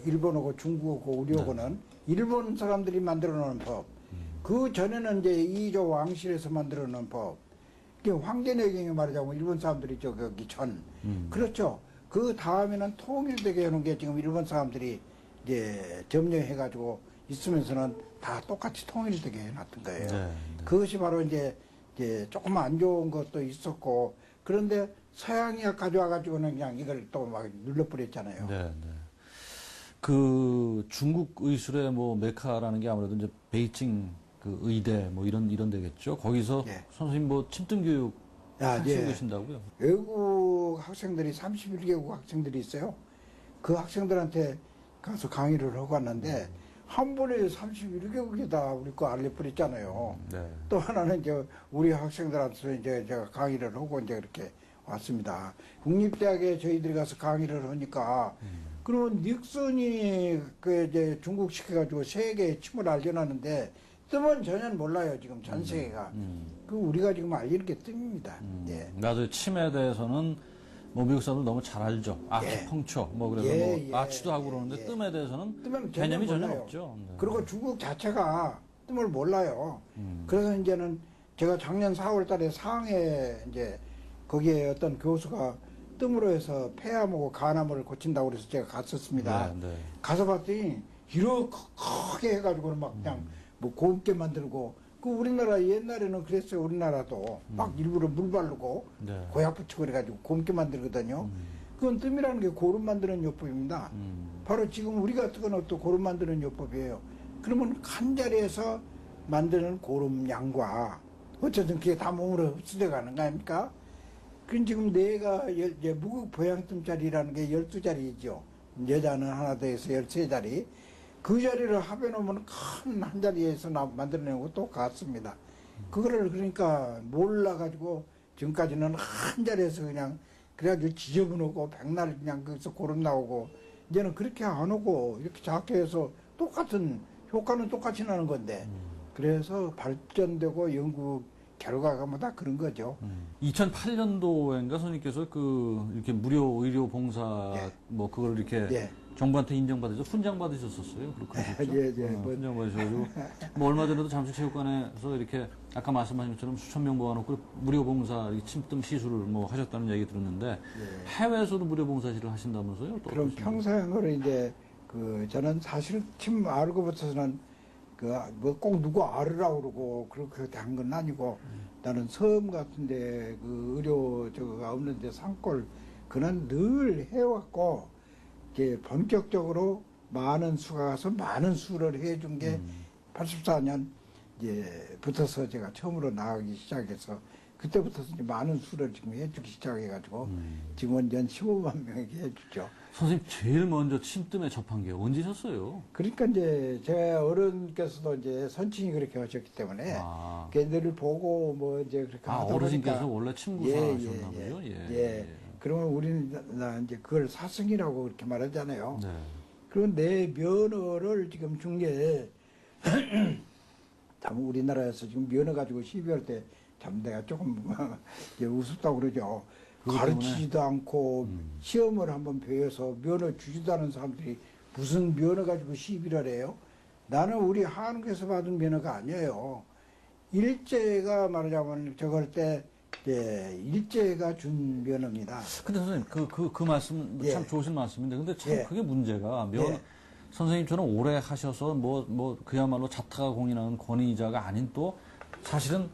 일본하고 중국하고 우리하고는 일본 사람들이 만들어 놓은 법. 그 전에는 이제 이조 왕실에서 만들어 놓은 법. 황제내경에 말하자면 일본 사람들이 거기 전. 그렇죠. 그 다음에는 통일되게 해놓은 게 지금 일본 사람들이 이제 점령해가지고 있으면서는 다 똑같이 통일되게 해놨던 거예요. 네. 그것이 바로 이제 조금 안 좋은 것도 있었고, 그런데 서양이 가져와가지고는 그냥 이걸 또 막 눌러버렸잖아요. 네. 그 중국 의술의 뭐 메카라는 게 아무래도 이제 베이징 그 의대 뭐 이런 데겠죠. 거기서 네. 선생님 뭐 침등 교육 하시고 계신다고요? 외국 학생들이 31개국 학생들이 있어요. 그 학생들한테 가서 강의를 하고 왔는데 한 번에 31개국에다 우리 거 알려버렸잖아요. 네. 또 하나는 이제 우리 학생들한테 이제 제가 강의를 하고 이제 그렇게 왔습니다. 국립대학에 저희들이 가서 강의를 하니까 그러면 닉슨이 그 이제 중국 시켜가지고 세계에 침을 알려놨는데 뜸은 전혀 몰라요. 지금 전 세계가. 그 우리가 지금 알리는 게 뜸입니다. 예. 나도 침에 대해서는 뭐 미국 사람들 너무 잘 알죠. 아키펑처 뭐 그래서 뭐 아치도 하고 그러는데 뜸에 대해서는 뜸은 개념이 전혀 몰라요. 없죠. 네. 그리고 중국 자체가 뜸을 몰라요. 그래서 이제는 제가 작년 4월 달에 상해 이제 거기에 어떤 교수가 뜸으로 해서 폐암하고 간암을 고친다고 그래서 제가 갔었습니다. 네. 가서 봤더니 이렇게 크게 해가지고 막 그냥 뭐 곱게 만들고 그 우리나라 옛날에는 그랬어요. 우리나라도 막 일부러 물 바르고 네. 고약 붙이고 그래가지고 곱게 만들거든요. 그건 뜸이라는 게 고름 만드는 요법입니다. 바로 지금 우리 같은 건 또 고름 만드는 요법이에요. 그러면 한 자리에서 만드는 고름 양과 어쨌든 그게 다 몸으로 흡수돼 가는 거 아닙니까? 그럼 지금 내가 무극 보양뜸자리라는 게 12자리죠. 여자는 하나 더해서 13자리. 그 자리를 합해놓으면 큰 한 자리에서 만들어내는 것도 같습니다. 그거를 그러니까 몰라가지고 지금까지는 한 자리에서 그냥 그래가지고 지저분하고 백날 그냥 거기서 고름 나오고 이제는 그렇게 안 오고 이렇게 작게 해서 똑같은 효과는 똑같이 나는 건데 그래서 발전되고 연구 결과가 뭐 다 그런 거죠. 2008년도엔가 선생님께서 그 이렇게 무료 의료 봉사 뭐 그걸 이렇게 정부한테 인정받으셔서 훈장 받으셨었어요. 그렇죠? 훈장 받으셔가지고 뭐 얼마 전에도 잠실체육관에서 이렇게 아까 말씀하신 것처럼 수천 명 모아놓고 무료 봉사 침뜸 시술을 뭐 하셨다는 얘기 들었는데 해외에서도 무료 봉사실을 하신다면서요? 또 그럼 평생으로 이제 그 저는 사실 침 알고부터는 그 뭐 꼭 누구 알으라고 그러고 그렇게 한 건 아니고 나는 섬 같은데 그 의료 저거가 없는데 산골 그는 늘 해왔고 이제 본격적으로 많은 수가 가서 많은 수를 해준 게 84년 이제 붙어서 제가 처음으로 나가기 시작해서 그때부터 이제 많은 수를 지금 해주기 시작해가지고 지금은 연 15만 명에게 해주죠. 선생님 제일 먼저 침뜸에 접한 게 언제셨어요? 그러니까 이제 제 어른께서도 이제 선친이 그렇게 하셨기 때문에 걔들을 보고 뭐 이제 그렇게 하다 어르신께서 보니까 원래 침구사셨나 보요. 그러면 우리는 이제 그걸 사승이라고 그렇게 말하잖아요. 네. 그리고 내 면허를 지금 준 게 참 우리나라에서 지금 면허 가지고 시비할 때 참 내가 조금 이제 우습다고 그러죠. 가르치지도 않고 시험을 한번 배워서 면허 주지도 않은 사람들이 무슨 면허 가지고 시비를 해요? 나는 우리 한국에서 받은 면허가 아니에요. 일제가 말하자면 저걸 때 일제가 준 면허입니다. 근데 선생님 그 말씀 참 좋으신 말씀인데 근데 참 그게 문제가 선생님처럼 오래 하셔서 뭐 그야말로 자타가 공인하는 권위자가 아닌 또 사실은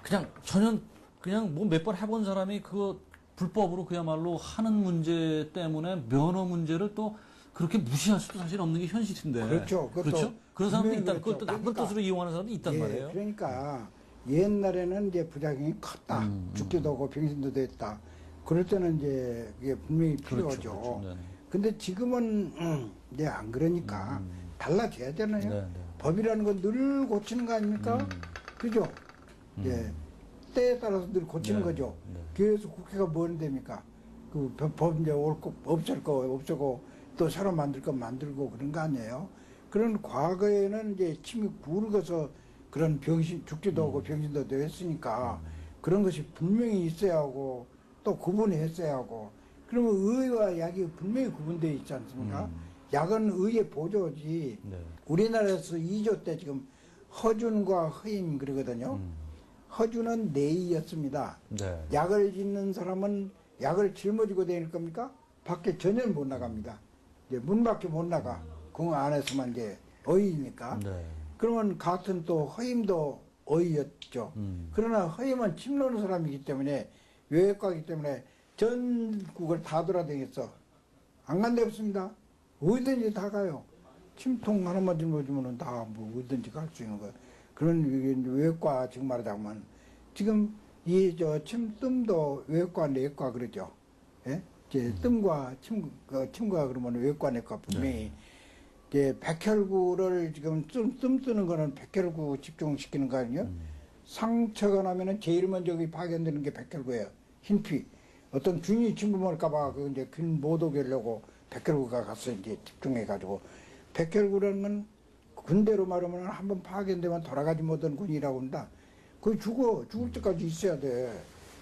그냥 전혀 그냥 뭐 몇 번 해본 사람이 그거 불법으로 그야말로 하는 문제 때문에 면허 문제를 또 그렇게 무시할 수도 사실 없는 게 현실인데. 그렇죠. 그렇죠? 그런 사람도 있다. 그렇죠. 그걸 또 나쁜 뜻으로 이용하는 사람도 있단 말이에요. 그러니까 옛날에는 이제 부작용이 컸다. 죽기도 하고 병신도 됐다. 그럴 때는 이제 그게 분명히 필요하죠. 그렇죠. 근데 지금은 이제 안 그러니까 달라져야 되나요? 법이라는 건 늘 고치는 거 아닙니까? 그죠? 예. 때에 따라서 늘 고치는 네. 거죠. 네. 그래서 국회가 뭔 됩니까? 그 법 이제 없앨 거 없애고 또 새로 만들 거 만들고 그런 거 아니에요? 그런 과거에는 이제 침이 굵어서 그런 병신, 죽지도 하고 병신도 했으니까 그런 것이 분명히 있어야 하고 또 구분했어야 하고 그러면 의와 약이 분명히 구분되어 있지 않습니까? 약은 의의 보조지. 네. 우리나라에서 2조 때 지금 허준과 허임 그러거든요. 허준은 내의였습니다. 네. 약을 짓는 사람은 약을 짊어지고 다닐 겁니까? 밖에 전혀 못 나갑니다. 이제 문 밖에 못 나가. 그 안에서만 이제 어이니까. 네. 그러면 같은 또 허임도 어이였죠. 그러나 허임은 침 놓는 사람이기 때문에 외과이기 때문에 전국을 다 돌아다녔어. 안 간 데 없습니다. 어디든지 다 가요. 침통 하나만 짊어지면 다 뭐 어디든지 갈 수 있는 거. 그런 외과 지금 말하자면 지금 이 저 침뜸도 외과 내과 그러죠. 예? 이제 뜸과 침과 그러면 외과 내과 분명히 이제 백혈구를 지금 뜸 뜨는 거는 백혈구 집중시키는 거 아니에요? 상처가 나면은 제일 먼저 파견되는 게 백혈구예요. 흰피. 어떤 균이 침범할까봐 그 이제 균 못 오게 하려고 백혈구가 가서 이제 집중해가지고 백혈구라는 건 군대로 말하면 한번 파견되면 돌아가지 못한 군이라고 한다. 그 죽을 때까지 있어야 돼.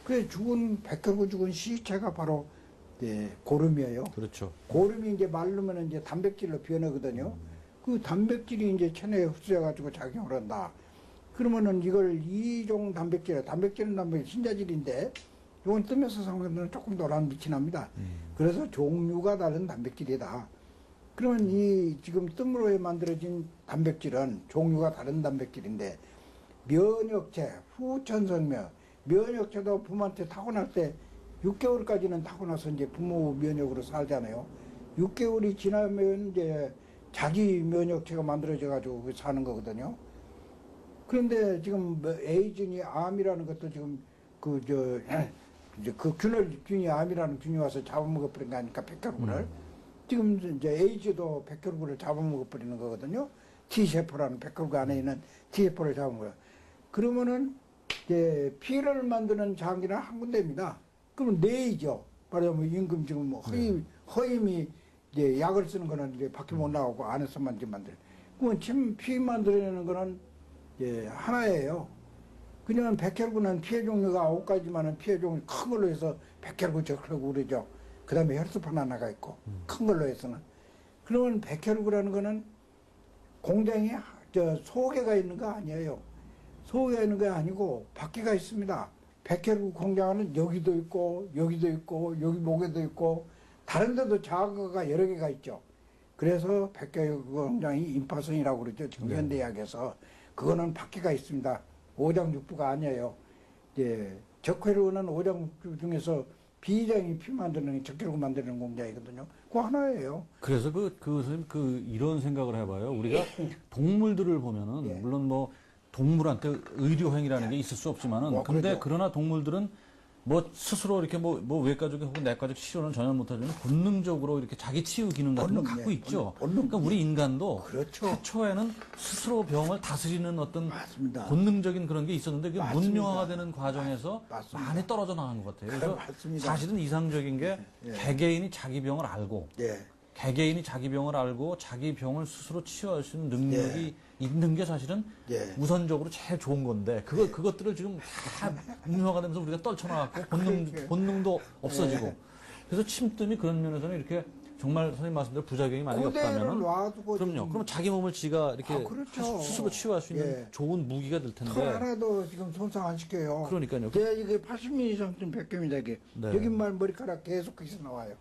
그래 백혈구 죽은 시체가 바로 고름이에요. 그렇죠. 고름이 이제 마르면 이제 단백질로 변하거든요. 그 단백질이 이제 체내에 흡수해가지고 작용을 한다. 그러면은 이걸 이종 단백질은 신자질인데 이건 뜨면서 상관은 조금 노란 빛이 납니다. 그래서 종류가 다른 단백질이다. 그러면 이 지금 뜸으로 만들어진 단백질은 종류가 다른 단백질인데 면역체, 후천성면, 면역체도 부모한테 타고날 때 6개월까지는 타고나서 이제 부모 면역으로 살잖아요. 6개월이 지나면 이제 자기 면역체가 만들어져 가지고 사는 거거든요. 그런데 지금 에이즈니 암이라는 것도 지금 그 균이 암이라는 균이 와서 잡아먹어버린 거 아닙니까? 백혈구를. 지금 이제 에이즈도 백혈구를 잡아먹어버리는 거거든요. T세포라는 백혈구 안에 있는 T세포를 잡아먹어요. 그러면은 이제 피를 만드는 장기는 한 군데입니다. 그러면 뇌이죠. 말하자면 임금 지금 뭐 허임이 이제 약을 쓰는 거는 이제 밖에 못 나가고 안에서만 이제 만들. 그러면 피 만들어내는 거는 이제 하나예요. 그냥 백혈구는 피해 종류가 9가지만은 피해 종류 큰 걸로 해서 백혈구 적혈구 그러죠. 그 다음에 혈소판 하나가 있고 큰 걸로 해서는. 그러면 백혈구라는 거는 공장에 소개가 있는 거 아니에요. 소개가 있는 거 아니고 밖에가 있습니다. 백혈구 공장은 여기도 있고 여기 목에도 있고 다른 데도 자가가 여러 개가 있죠. 그래서 백혈구 공장이 임파선이라고 그러죠. 지금 현대의학에서. 그거는 밖에가 있습니다. 오장육부가 아니에요. 이제 적혈구는 오장육부 중에서 비장이 피 만드는 적혈구 만드는 공장이거든요. 그거 하나예요. 그래서 선생님 이런 생각을 해봐요. 우리가 동물들을 보면은 예. 물론 뭐 동물한테 의료행위라는 게 있을 수 없지만은 근데 그렇죠. 그러나 동물들은 뭐 스스로 이렇게 뭐 외과적 혹은 내과적 치료는 전혀 못하지만 본능적으로 이렇게 자기 치유 기능 같은 걸 본능, 갖고 예. 있죠. 본능. 그러니까 우리 인간도 그렇죠. 태초에는 스스로 병을 다스리는 어떤 맞습니다. 본능적인 그런 게 있었는데 그게 맞습니다. 문명화되는 과정에서 맞습니다. 많이 떨어져 나간 것 같아요. 그래서 맞습니다. 사실은 이상적인 게 예. 개개인이 자기 병을 알고 예. 개개인이 자기 병을 알고 자기 병을 스스로 치유할 수 있는 능력이 있는 게 사실은 예. 우선적으로 제일 좋은 건데 그것들을 지금 다 문명화가 되면서 우리가 떨쳐나갔고 본능도 없어지고 그래서 침뜸이 그런 면에서는 이렇게 정말 선생님 말씀대로 부작용이 많이 그대를 없다면은 놔두고 그럼요. 그럼 자기 몸을 지가 이렇게 그렇죠. 스스로 치유할 수 있는 예. 좋은 무기가 될 털 텐데 하나도 지금 손상 안 시켜요. 그러니까요. 이게 80mm 이상쯤 백경이다 이게. 네. 여기만 머리카락 계속해서 나와요.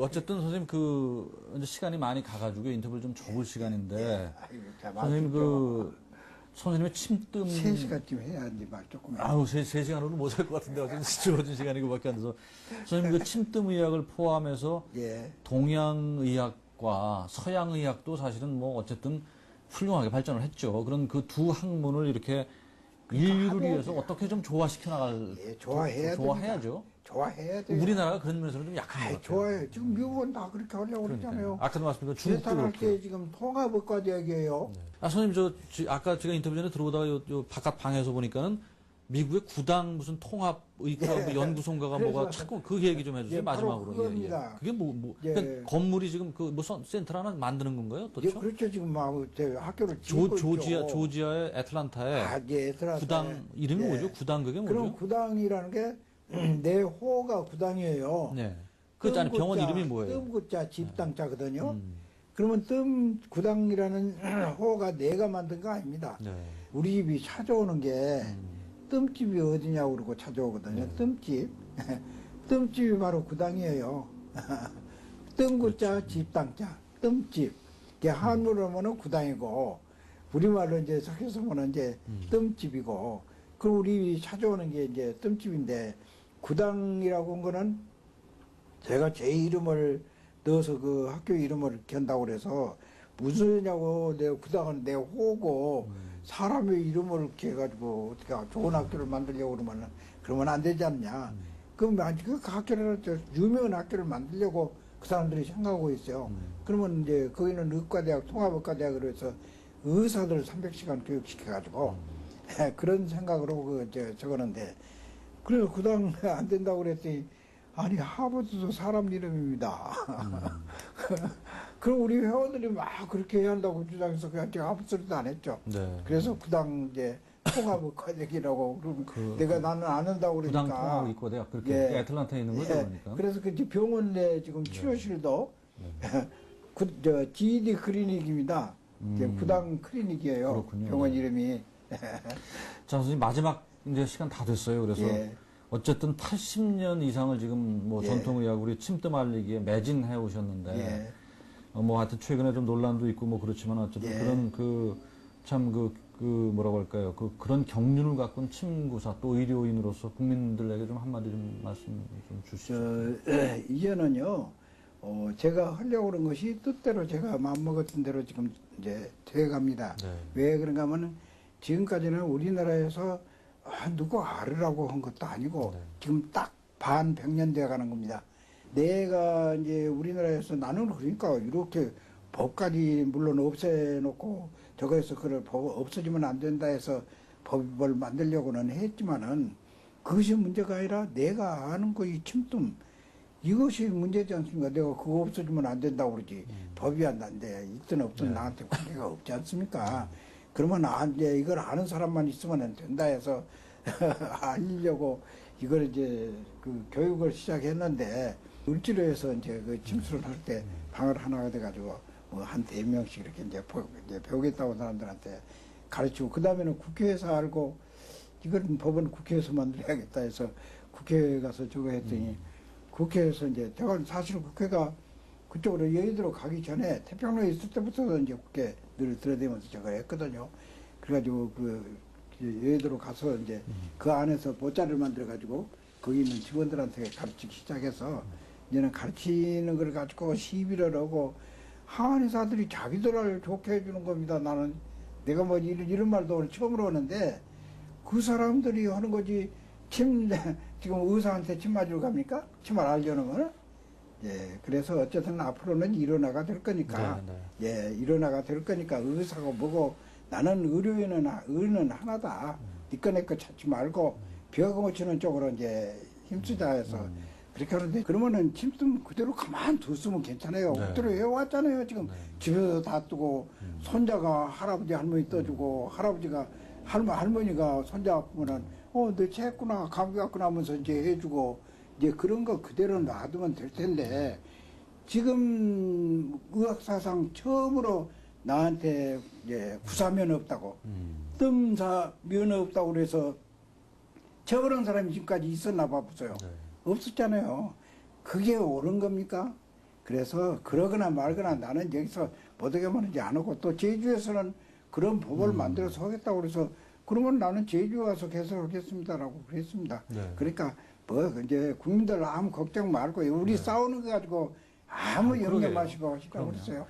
어쨌든 선생님 이제 시간이 많이 가가지고 인터뷰를 좀 접을 시간인데 아이고, 자, 선생님 선생님의 침뜸 3시간쯤 해야지 말 조금 해. 아우 3시간으로 못 할 것 같은데 어쨌든 주어진 시간이 그밖에 안 돼서 선생님 침뜸 의학을 포함해서 예. 동양의학과 서양의학도 사실은 뭐 어쨌든 훌륭하게 발전을 했죠. 그런 그 두 학문을 이렇게 인류를 하도 위해서 어떻게 좀 조화시켜 나갈 예, 좋아해야 좋아해야죠. 좋아해야 돼요. 우리나라가 그런 면에서는 좀 약한 것 같아요. 좋아요. 지금 미국은 다 그렇게 하려고 그러잖아요. 아까도 말씀드린 중국도 재탄할 그렇고. 때 지금 통합의과대학이에요. 아, 선생님, 아까 제가 인터뷰 전에 들어오다가 요 바깥 방에서 보니까는 미국의 구당 무슨 통합의과 연구소인가가 그래서- 뭐가 자꾸 그 얘기 좀 해주세요, 예, 바로 마지막으로. 그겁니다. 그게 뭐, 예. 그러니까 건물이 지금 그 무슨 센터 하나 만드는 건가요? 예, 그렇죠? 그렇죠. 지금 막 학교를 짓고 있죠. 조지아의 애틀란타에 아, 예, 애틀란타에. 구당, 이름이 예. 뭐죠? 구당 그게 뭐죠? 그럼 구당이라는 게 내 호가 구당이에요. 네. 그 아니 병원 이름이 뭐예요? 뜸구자 집당자거든요. 음. 그러면 뜸구당이라는 호가 내가 만든 거 아닙니다. 네. 우리 집이 찾아오는 게 음. 뜸집이 어디냐고 그러고 찾아오거든요. 네. 뜸집. 뜸집이 바로 구당이에요. 뜸구자 그렇죠. 집당자. 뜸집. 이게 한문으로 하면 구당이고 우리말로 이제 섞여서 보면 이제 뜸집이고 그럼 우리 찾아오는 게 이제 뜸집인데 구당이라고 한 거는 제가 제 이름을 넣어서 그 학교 이름을 견다고 그래서 무슨냐고 내 구당은 내 호고 사람의 이름을 이렇게 해가지고 어떻게 좋은 학교를 만들려고 그러면 안 되지 않냐. 그럼 그 학교를 유명한 학교를 만들려고 그 사람들이 생각하고 있어요. 그러면 이제 거기는 의과대학, 통합의과대학으로 해서 의사들 300시간 교육시켜가지고 그런 생각으로 저거는데 그래서 구당 안 된다고 그랬더니 아니 하버드도 사람 이름입니다. 그럼 우리 회원들이 막 그렇게 해야 한다고 주장해서 그냥 제가 아무 소리도 안 했죠. 네. 그래서 구당 이제 통합의과대학이라고 그러면 내가 나는 안 한다고 그러니까. 구당 통합의과대학 그렇게 예. 애틀란타에 있는 거죠, 예. 그러니까. 그래서 그 이제 병원 내 지금 치료실도 GED 클리닉입니다. 이제 구당 클리닉이에요. 그렇군요. 병원 이름이. 자, 선생님 마지막 이제 시간 다 됐어요. 그래서 예. 어쨌든 80년 이상을 지금 뭐 예. 전통의학 우리 침대 말리기에 매진해 오셨는데 예. 뭐 하여튼 최근에 좀 논란도 있고 뭐 그렇지만 어쨌든 예. 그런 그 뭐라고 할까요? 그런 경륜을 갖고 온 침구사 또 의료인으로서 국민들에게 좀 한마디 좀 말씀 좀 주시죠. 이제는요, 제가 하려고 그런 것이 뜻대로 제가 마음먹었던 대로 지금 이제 돼갑니다. 네. 왜 그런가 하면 지금까지는 우리나라에서 누구 알으라고 한 것도 아니고 네. 지금 딱 반 100년 돼 가는 겁니다. 내가 이제 우리나라에서 나는 그러니까 이렇게 법까지 물론 없애놓고 저거에서 그걸 없어지면 안 된다 해서 법을 만들려고는 했지만은 그것이 문제가 아니라 내가 아는 거 이 침뜸 이것이 문제지 않습니까? 내가 그거 없어지면 안 된다고 그러지. 법이 안 돼. 있든 없든 네. 나한테 관계가 없지 않습니까? 그러면 이제 이걸 아는 사람만 있으면 안 된다 해서 알리려고 이걸 이제 그 교육을 시작했는데 을지로에서 이제 그 침수를 할 때 방을 하나가 돼가지고 뭐 한 4명씩 이렇게 이제 배우겠다고 사람들한테 가르치고 그 다음에는 국회에서 알고 이건 법은 국회에서 만들어야겠다 해서 국회에 가서 저거 했더니 국회에서 이제 제가 사실 국회가 그쪽으로 여의도로 가기 전에 태평로에 있을 때부터 이제 국회 늘 들어대면서 저걸 했거든요. 그래가지고 그 여의도로 가서 이제 그 안에서 보자를 만들어가지고 거기 있는 직원들한테 가르치기 시작해서 이제는 가르치는 걸 가지고 시비를 하고 한의사들이 자기들을 좋게 해주는 겁니다. 나는 내가 뭐 이런 말도 오늘 처음으로 하는데 그 사람들이 하는 거지 지금 의사한테 침 맞으러 갑니까? 침 알려는 거는? 예, 그래서 어쨌든 앞으로는 일어나가 될 거니까, 예, 일어나가 될 거니까 의사가 뭐고 나는 의는 하나다. 니꺼 내꺼 찾지 말고 병 고치는 쪽으로 이제 힘쓰자 해서 그렇게 하는데 그러면은 침뜸 그대로 가만 뒀으면 괜찮아요. 네. 그대로 해왔잖아요. 지금 집에서 다 뜨고 손자가 할아버지 할머니 떠주고 할아버지가 할머니가 손자 아프면은 너 체했구나 감기 왔구나 하면서 이제 해주고 이제 그런 거 그대로 놔두면 될 텐데 지금 의학사상 처음으로 나한테 이제 구사면 없다고 뜸사 면 없다고 그래서 저런 사람이 지금까지 있었나 봐 보세요. 네. 없었잖아요. 그게 옳은 겁니까? 그래서 그러거나 말거나 나는 여기서 못하게 하는지 안 하고 또 제주에서는 그런 법을 만들어서 하겠다고 그래서 그러면 나는 제주 와서 개설하겠습니다라고 그랬습니다. 네. 그러니까 뭐 이제 국민들 아무 걱정 말고 우리 싸우는 거 가지고 아무 염려 그러게요. 마시고 하시라고 그럼요. 그랬어요.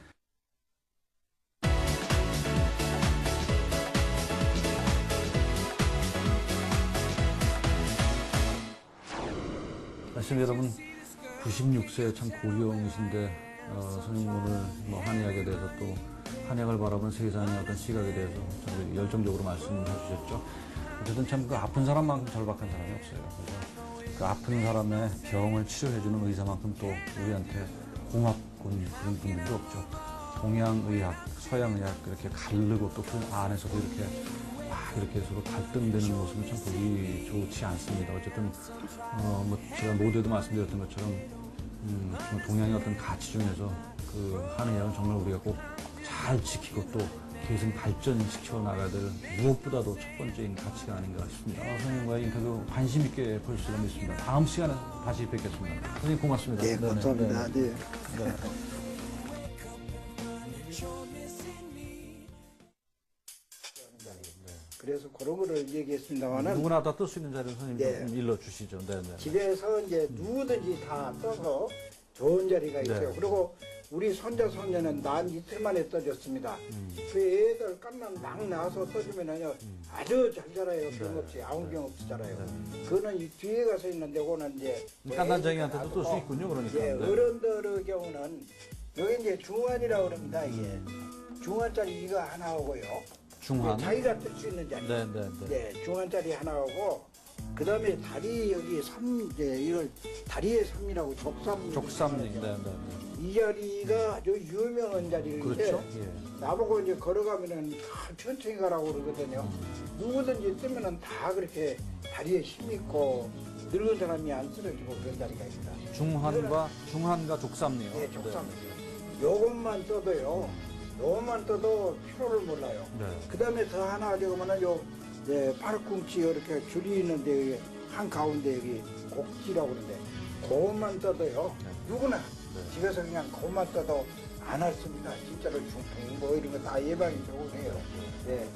시청자 여러분, 96세 참 고령이신데 선생님 오늘 뭐 한의학에 대해서 또 한의학을 바라본 세상의 어떤 시각에 대해서 참 열정적으로 말씀해 주셨죠. 어쨌든 참 그 아픈 사람만큼 절박한 사람이 없어요. 그래서 그 아픈 사람의 병을 치료해주는 의사만큼 또 우리한테 고맙군 그런 분들도 없죠. 동양의학, 서양의학 이렇게 가르고 또 그 안에서도 이렇게 막 이렇게 서로 갈등되는 모습은 참 보기 좋지 않습니다. 어쨌든 뭐 제가 모두에도 말씀드렸던 것처럼 동양의 어떤 가치 중에서 그 한의학은 정말 우리가 꼭 잘 지키고 또 계속 발전시켜 나가야 될 무엇보다도 첫 번째인 가치가 아닌가 싶습니다. 선생님과의 인터뷰 관심 있게 볼 수가 있습니다. 다음 시간에 다시 뵙겠습니다. 선생님 고맙습니다. 네, 감사합니다. 네. 그래서 그런 거를 얘기했습니다만은 누구나 다 뜰 수 있는 자리를 선생님 네. 좀 일러주시죠. 네, 네. 집에서 이제 누구든지 다 떠서 좋은 자리가 있어요. 네. 그리고 우리 손자 손녀는 난 이틀 만에 떠졌습니다. 그 애들 깐난 막 나와서 떠주면은요 아주 잘 자라요. 병 없이 아무 병 없이 자라요. 그거는 이 뒤에 가서 있는데 그거는 이제 깐난쟁이한테도 뜰 수 있군요. 그러니까. 예, 네. 어른들의 경우는 여기 이제 중환이라고 그럽니다. 이게 중환짜리 이거 하나 오고요. 중환. 자기가 뜰 수 있는 자리. 네, 네, 네. 네, 중환짜리 하나 오고 그 다음에 다리 여기 삼 이제 이걸 다리의 삼이라고 족삼링. 네, 네, 네. 이 자리가 아주 유명한 자리인데 그렇죠. 예. 나보고 이제 걸어가면은 다 천천히 가라고 그러거든요. 누구든지 뜨면은 다 그렇게 다리에 힘 있고 늙은 사람이 안 쓰러지고 그런 자리가 있다. 중환과 족삼링. 네, 족삼. 요것만 떠도요. 요것만 떠도 피로를 몰라요. 네. 그 다음에 더 하나 가져가면은 요 파르쿵치 이렇게 줄이 있는데 한 가운데 여기 곡지라고 그러는데 그것만 떠도요. 누구나 집에서 그냥 그것만 떠도 안 앓습니다. 진짜로 중풍 뭐 이런 거 다 예방이 되고 그래요. 네.